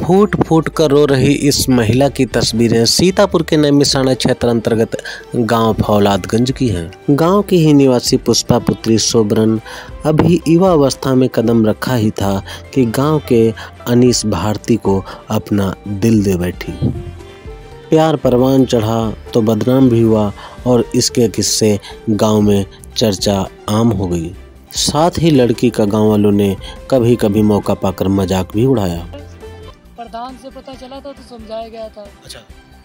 फूट फूट कर रो रही इस महिला की तस्वीरें सीतापुर के नैमिषारण्य क्षेत्र अंतर्गत गांव फौलादगंज की हैं। गांव की ही निवासी पुष्पा पुत्री सोबरन अभी युवा अवस्था में कदम रखा ही था कि गांव के अनीस भारती को अपना दिल दे बैठी। प्यार परवान चढ़ा तो बदनाम भी हुआ और इसके किस्से गांव में चर्चा आम हो गई। साथ ही लड़की का गांव वालों ने कभी कभी मौका पाकर मजाक भी उड़ाया। प्रधान से पता चला था तो समझाया गया था। अच्छा।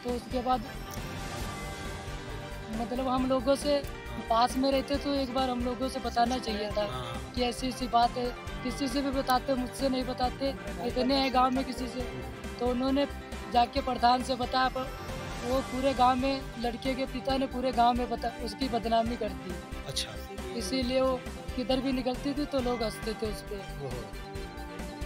तो उसके बाद मतलब हम लोगों से पास में रहते तो एक बार हम लोगों से बताना चाहिए था कि ऐसी ऐसी बात है। किसी से भी बताते, मुझसे नहीं बताते, इतने हैं गांव में किसी से। तो उन्होंने जाके प्रधान से बताया, पर वो पूरे गांव में, लड़के के पिता ने पूरे गांव में उसकी बदनामी कर दी। अच्छा। इसीलिए वो किधर भी निकलती थी तो लोग हंसते थे उस पर।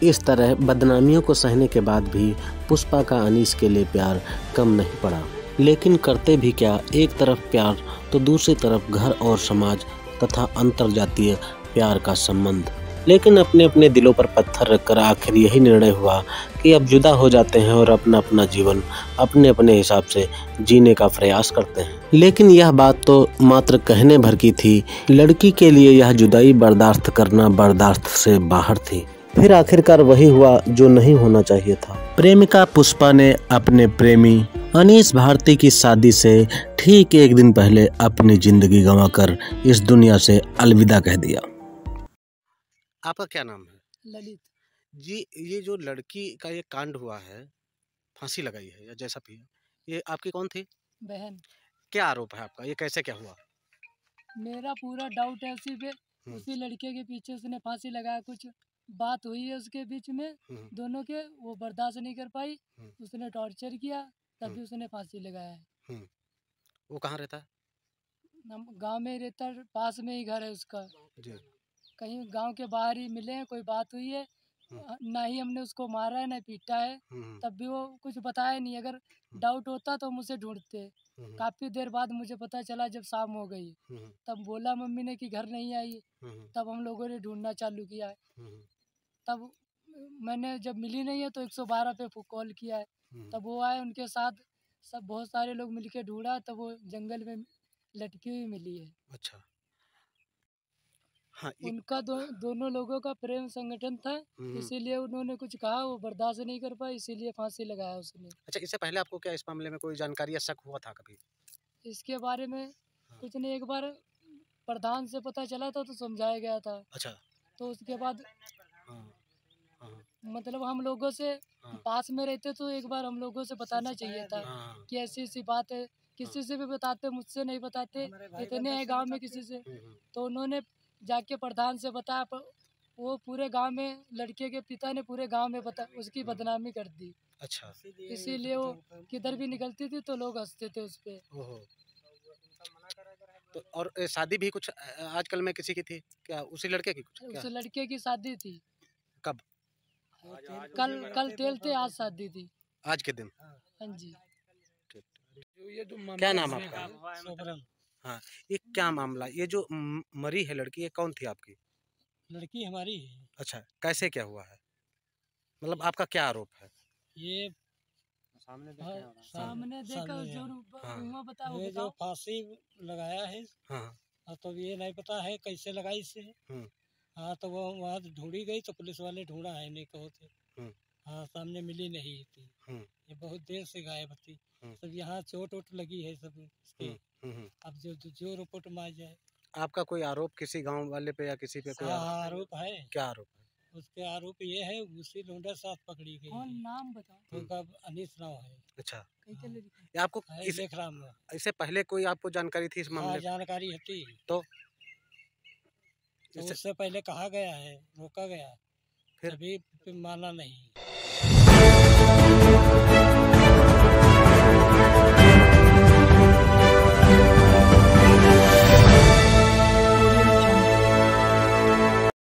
इस तरह बदनामियों को सहने के बाद भी पुष्पा का अनीस के लिए प्यार कम नहीं पड़ा। लेकिन करते भी क्या, एक तरफ प्यार तो दूसरी तरफ घर और समाज तथा अंतरजातीय प्यार का संबंध। लेकिन अपने अपने दिलों पर पत्थर रखकर आखिर यही निर्णय हुआ कि अब जुदा हो जाते हैं और अपना अपना जीवन अपने अपने हिसाब से जीने का प्रयास करते हैं। लेकिन यह बात तो मात्र कहने भर की थी। लड़की के लिए यह जुदाई बर्दाश्त करना बर्दाश्त से बाहर थी। फिर आखिरकार वही हुआ जो नहीं होना चाहिए था। प्रेमिका पुष्पा ने अपने प्रेमी अनीस भारती की शादी से ठीक एक दिन पहले अपनी जिंदगी गंवाकर इस दुनिया से अलविदा कह दिया। आपका क्या नाम है? ललित जी, ये जो लड़की का ये कांड हुआ है, फांसी लगाई है या जैसा भी है, ये आपकी कौन थी? बहन। क्या आरोप है आपका? ये कैसे क्या हुआ? मेरा पूरा डाउट है उसी पे। उसी लड़के के पीछे उसने फांसी लगाया। कुछ बात हुई है उसके बीच में दोनों के, वो बर्दाश्त नहीं कर पाई, उसने टॉर्चर किया, तभी उसने फांसी लगाया है। वो कहाँ रहता है? हम गांव में रहता, पास में ही घर है उसका। जी। कहीं गांव के बाहर ही मिले हैं, कोई बात हुई है, ना ही हमने उसको मारा है ना पीटा है, तब भी वो कुछ बताया नहीं। अगर डाउट होता तो हम उसे ढूंढते। काफी देर बाद मुझे पता चला, जब शाम हो गई तब बोला मम्मी ने कि घर नहीं आई। तब हम लोगों ने ढूंढना चालू किया है। तब मैंने, जब मिली नहीं है तो 112 पे कॉल किया है। तब वो आए, उनके साथ सब बहुत सारे लोग मिलके ढूंढा, तब वो जंगल में लटकी हुई मिली है। अच्छा। हाँ, उनका दोनों लोगों का प्रेम संगठन था, इसीलिए उन्होंने कुछ कहा, वो बर्दाश्त नहीं कर पाए, इसीलिए फांसी लगाया उसने। अच्छा, इससे पहले आपको क्या इस मामले में कोई जानकारी या शक हुआ था कभी? इसके बारे में कुछ नहीं, एक बार प्रधान से पता चला था तो समझाया गया था। अच्छा। तो उसके बाद हाँ। मतलब हम लोगों से पास में रहते तो एक बार हम लोगों से बताना चाहिए था कि ऐसी ऐसी बात है। किसी से भी बताते, मुझसे नहीं बताते, इतने हैं गांव में किसी से। तो उन्होंने जाके प्रधान से बताया, पर वो पूरे गांव में, लड़के के पिता ने पूरे गांव में उसकी बदनामी कर दी। अच्छा। इसीलिए वो किधर भी निकलती थी तो लोग हंसते थे उस पे। तो और शादी भी कुछ आजकल में किसी की थी क्या? उसी लड़के की कुछ क्या? उस लड़के की शादी थी। कब? कल तेल थे, आज शादी थी। आज के दिन? हाँ जी। क्या नाम आपका? सोबरन। हाँ, ये क्या मामला, ये जो मरी है लड़की, ये कौन थी आपकी? लड़की हमारी है। अच्छा, कैसे क्या हुआ है? मतलब आपका क्या आरोप है? ये सामने देखा जो बताओ, ये जो फांसी लगाया है। हाँ। तो ये नहीं पता है कैसे लगाई इससे। हाँ, तो वो वहाँ ढूंढी गई तो पुलिस वाले ढूंढा है नहीं कहो थे। हाँ, सामने मिली नहीं थी। ये बहुत देर से गायब थी। सब यहाँ चोट वोट लगी है सब इसके। अब जो रिपोर्ट में आ जाए। आपका कोई आरोप किसी गांव वाले पे या किसी पे कोई आरोप है? क्या आरोप है? उसके आरोप ये है, उसी लौंडा साथ पकड़ी गई। कौन, नाम बताओ। उनका अनीस नाम है। अच्छा। ये आपको इससे पहले कोई आपको जानकारी थी इस मामले? जानकारी थी। तो उससे पहले कहा गया है, रोका गया, फिर भी माना नहीं।